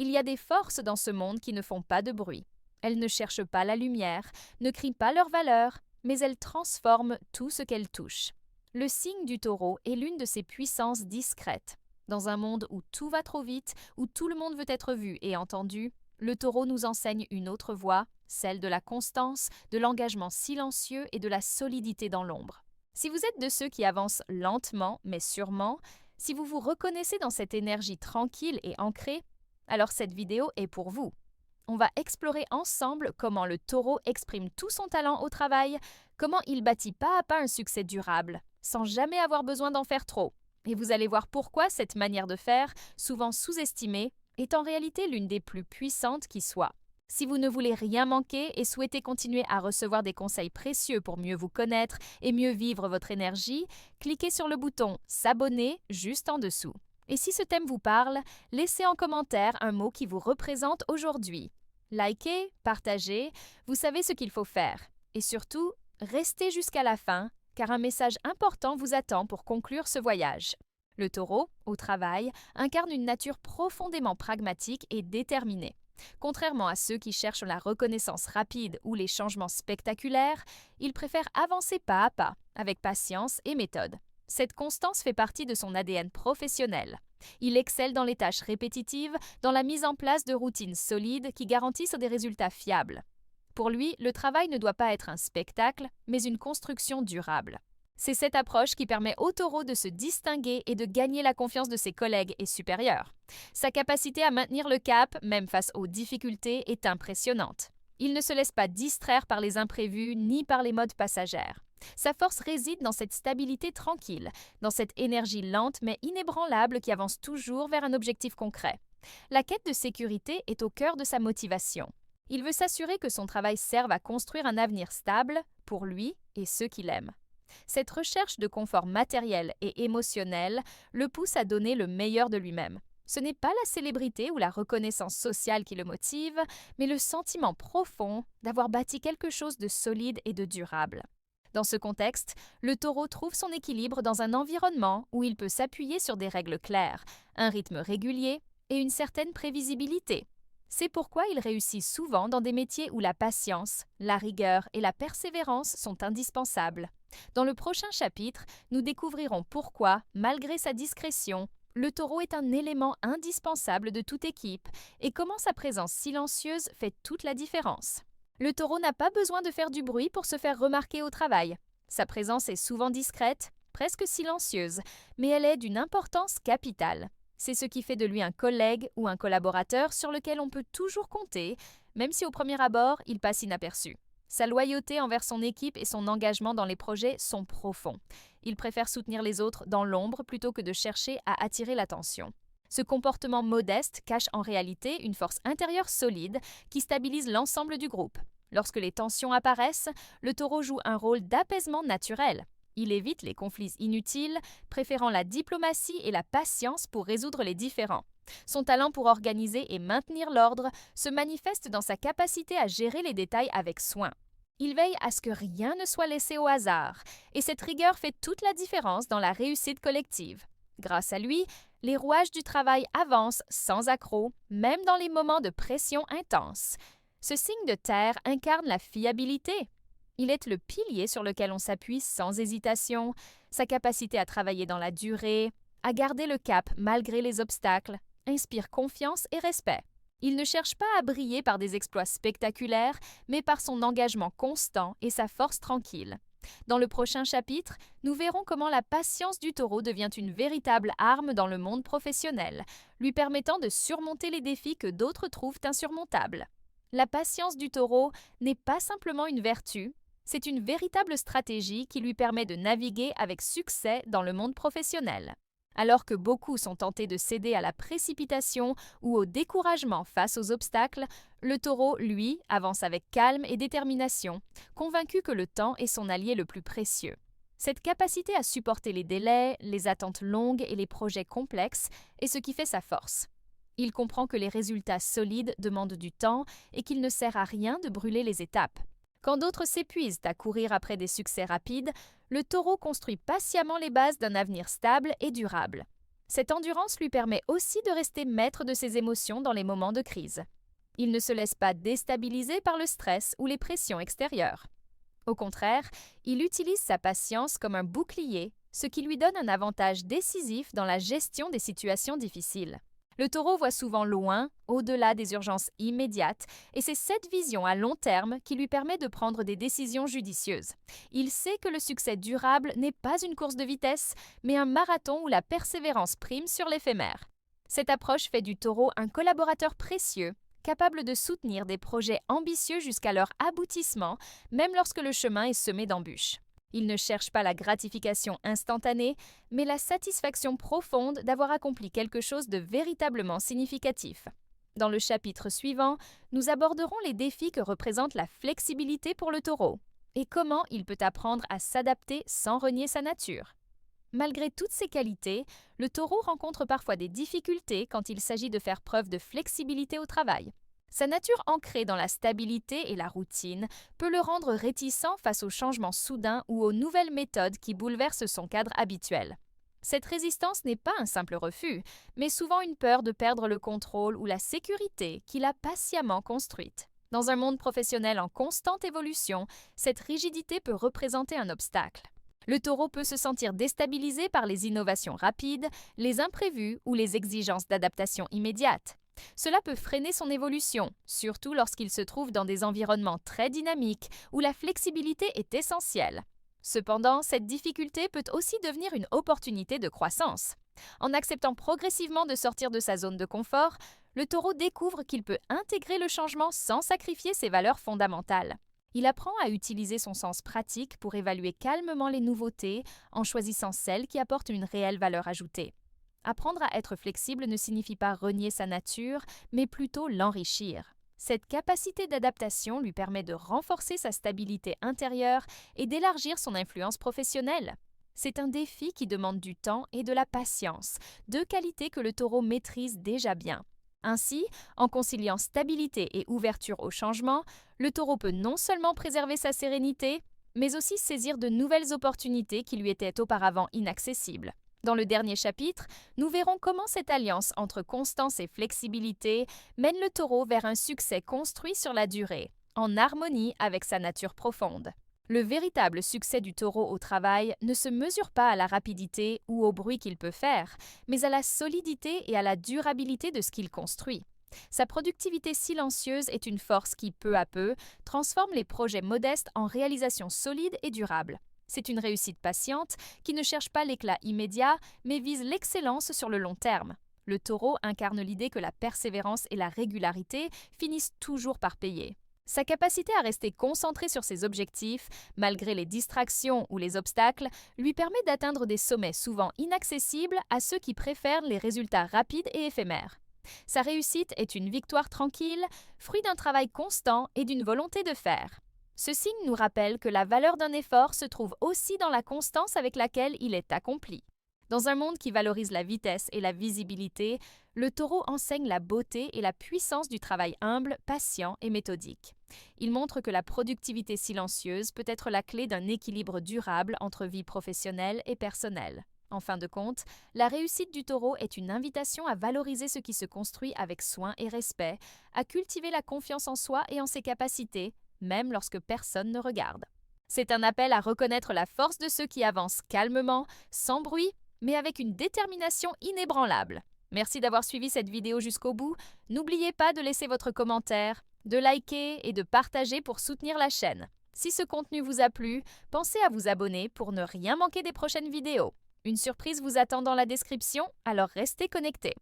Il y a des forces dans ce monde qui ne font pas de bruit. Elles ne cherchent pas la lumière, ne crient pas leur valeur, mais elles transforment tout ce qu'elles touchent. Le signe du taureau est l'une de ces puissances discrètes. Dans un monde où tout va trop vite, où tout le monde veut être vu et entendu, le taureau nous enseigne une autre voie, celle de la constance, de l'engagement silencieux et de la solidité dans l'ombre. Si vous êtes de ceux qui avancent lentement mais sûrement, si vous vous reconnaissez dans cette énergie tranquille et ancrée, alors cette vidéo est pour vous. On va explorer ensemble comment le taureau exprime tout son talent au travail, comment il bâtit pas à pas un succès durable, sans jamais avoir besoin d'en faire trop. Et vous allez voir pourquoi cette manière de faire, souvent sous-estimée, est en réalité l'une des plus puissantes qui soit. Si vous ne voulez rien manquer et souhaitez continuer à recevoir des conseils précieux pour mieux vous connaître et mieux vivre votre énergie, cliquez sur le bouton S'abonner juste en dessous. Et si ce thème vous parle, laissez en commentaire un mot qui vous représente aujourd'hui. Likez, partagez, vous savez ce qu'il faut faire. Et surtout, restez jusqu'à la fin, car un message important vous attend pour conclure ce voyage. Le taureau, au travail, incarne une nature profondément pragmatique et déterminée. Contrairement à ceux qui cherchent la reconnaissance rapide ou les changements spectaculaires, il préfère avancer pas à pas, avec patience et méthode. Cette constance fait partie de son ADN professionnel. Il excelle dans les tâches répétitives, dans la mise en place de routines solides qui garantissent des résultats fiables. Pour lui, le travail ne doit pas être un spectacle, mais une construction durable. C'est cette approche qui permet au taureau de se distinguer et de gagner la confiance de ses collègues et supérieurs. Sa capacité à maintenir le cap, même face aux difficultés, est impressionnante. Il ne se laisse pas distraire par les imprévus ni par les modes passagères. Sa force réside dans cette stabilité tranquille, dans cette énergie lente mais inébranlable qui avance toujours vers un objectif concret. La quête de sécurité est au cœur de sa motivation. Il veut s'assurer que son travail serve à construire un avenir stable pour lui et ceux qui l'aiment. Cette recherche de confort matériel et émotionnel le pousse à donner le meilleur de lui-même. Ce n'est pas la célébrité ou la reconnaissance sociale qui le motive, mais le sentiment profond d'avoir bâti quelque chose de solide et de durable. Dans ce contexte, le taureau trouve son équilibre dans un environnement où il peut s'appuyer sur des règles claires, un rythme régulier et une certaine prévisibilité. C'est pourquoi il réussit souvent dans des métiers où la patience, la rigueur et la persévérance sont indispensables. Dans le prochain chapitre, nous découvrirons pourquoi, malgré sa discrétion, le taureau est un élément indispensable de toute équipe et comment sa présence silencieuse fait toute la différence. Le taureau n'a pas besoin de faire du bruit pour se faire remarquer au travail. Sa présence est souvent discrète, presque silencieuse, mais elle est d'une importance capitale. C'est ce qui fait de lui un collègue ou un collaborateur sur lequel on peut toujours compter, même si au premier abord, il passe inaperçu. Sa loyauté envers son équipe et son engagement dans les projets sont profonds. Il préfère soutenir les autres dans l'ombre plutôt que de chercher à attirer l'attention. Ce comportement modeste cache en réalité une force intérieure solide qui stabilise l'ensemble du groupe. Lorsque les tensions apparaissent, le taureau joue un rôle d'apaisement naturel. Il évite les conflits inutiles, préférant la diplomatie et la patience pour résoudre les différends. Son talent pour organiser et maintenir l'ordre se manifeste dans sa capacité à gérer les détails avec soin. Il veille à ce que rien ne soit laissé au hasard, et cette rigueur fait toute la différence dans la réussite collective. Grâce à lui, les rouages du travail avancent sans accroc, même dans les moments de pression intense. Ce signe de terre incarne la fiabilité. Il est le pilier sur lequel on s'appuie sans hésitation, sa capacité à travailler dans la durée, à garder le cap malgré les obstacles, inspire confiance et respect. Il ne cherche pas à briller par des exploits spectaculaires, mais par son engagement constant et sa force tranquille. Dans le prochain chapitre, nous verrons comment la patience du taureau devient une véritable arme dans le monde professionnel, lui permettant de surmonter les défis que d'autres trouvent insurmontables. La patience du taureau n'est pas simplement une vertu, c'est une véritable stratégie qui lui permet de naviguer avec succès dans le monde professionnel. Alors que beaucoup sont tentés de céder à la précipitation ou au découragement face aux obstacles, le taureau, lui, avance avec calme et détermination, convaincu que le temps est son allié le plus précieux. Cette capacité à supporter les délais, les attentes longues et les projets complexes est ce qui fait sa force. Il comprend que les résultats solides demandent du temps et qu'il ne sert à rien de brûler les étapes. Quand d'autres s'épuisent à courir après des succès rapides, le taureau construit patiemment les bases d'un avenir stable et durable. Cette endurance lui permet aussi de rester maître de ses émotions dans les moments de crise. Il ne se laisse pas déstabiliser par le stress ou les pressions extérieures. Au contraire, il utilise sa patience comme un bouclier, ce qui lui donne un avantage décisif dans la gestion des situations difficiles. Le taureau voit souvent loin, au-delà des urgences immédiates, et c'est cette vision à long terme qui lui permet de prendre des décisions judicieuses. Il sait que le succès durable n'est pas une course de vitesse, mais un marathon où la persévérance prime sur l'éphémère. Cette approche fait du taureau un collaborateur précieux, capable de soutenir des projets ambitieux jusqu'à leur aboutissement, même lorsque le chemin est semé d'embûches. Il ne cherche pas la gratification instantanée, mais la satisfaction profonde d'avoir accompli quelque chose de véritablement significatif. Dans le chapitre suivant, nous aborderons les défis que représente la flexibilité pour le taureau et comment il peut apprendre à s'adapter sans renier sa nature. Malgré toutes ces qualités, le taureau rencontre parfois des difficultés quand il s'agit de faire preuve de flexibilité au travail. Sa nature ancrée dans la stabilité et la routine peut le rendre réticent face aux changements soudains ou aux nouvelles méthodes qui bouleversent son cadre habituel. Cette résistance n'est pas un simple refus, mais souvent une peur de perdre le contrôle ou la sécurité qu'il a patiemment construite. Dans un monde professionnel en constante évolution, cette rigidité peut représenter un obstacle. Le taureau peut se sentir déstabilisé par les innovations rapides, les imprévus ou les exigences d'adaptation immédiate. Cela peut freiner son évolution, surtout lorsqu'il se trouve dans des environnements très dynamiques où la flexibilité est essentielle. Cependant, cette difficulté peut aussi devenir une opportunité de croissance. En acceptant progressivement de sortir de sa zone de confort, le taureau découvre qu'il peut intégrer le changement sans sacrifier ses valeurs fondamentales. Il apprend à utiliser son sens pratique pour évaluer calmement les nouveautés en choisissant celles qui apportent une réelle valeur ajoutée. Apprendre à être flexible ne signifie pas renier sa nature, mais plutôt l'enrichir. Cette capacité d'adaptation lui permet de renforcer sa stabilité intérieure et d'élargir son influence professionnelle. C'est un défi qui demande du temps et de la patience, deux qualités que le taureau maîtrise déjà bien. Ainsi, en conciliant stabilité et ouverture au changement, le taureau peut non seulement préserver sa sérénité, mais aussi saisir de nouvelles opportunités qui lui étaient auparavant inaccessibles. Dans le dernier chapitre, nous verrons comment cette alliance entre constance et flexibilité mène le taureau vers un succès construit sur la durée, en harmonie avec sa nature profonde. Le véritable succès du taureau au travail ne se mesure pas à la rapidité ou au bruit qu'il peut faire, mais à la solidité et à la durabilité de ce qu'il construit. Sa productivité silencieuse est une force qui, peu à peu, transforme les projets modestes en réalisations solides et durables. C'est une réussite patiente qui ne cherche pas l'éclat immédiat, mais vise l'excellence sur le long terme. Le taureau incarne l'idée que la persévérance et la régularité finissent toujours par payer. Sa capacité à rester concentré sur ses objectifs, malgré les distractions ou les obstacles, lui permet d'atteindre des sommets souvent inaccessibles à ceux qui préfèrent les résultats rapides et éphémères. Sa réussite est une victoire tranquille, fruit d'un travail constant et d'une volonté de faire. Ce signe nous rappelle que la valeur d'un effort se trouve aussi dans la constance avec laquelle il est accompli. Dans un monde qui valorise la vitesse et la visibilité, le taureau enseigne la beauté et la puissance du travail humble, patient et méthodique. Il montre que la productivité silencieuse peut être la clé d'un équilibre durable entre vie professionnelle et personnelle. En fin de compte, la réussite du taureau est une invitation à valoriser ce qui se construit avec soin et respect, à cultiver la confiance en soi et en ses capacités, même lorsque personne ne regarde. C'est un appel à reconnaître la force de ceux qui avancent calmement, sans bruit, mais avec une détermination inébranlable. Merci d'avoir suivi cette vidéo jusqu'au bout. N'oubliez pas de laisser votre commentaire, de liker et de partager pour soutenir la chaîne. Si ce contenu vous a plu, pensez à vous abonner pour ne rien manquer des prochaines vidéos. Une surprise vous attend dans la description, alors restez connectés.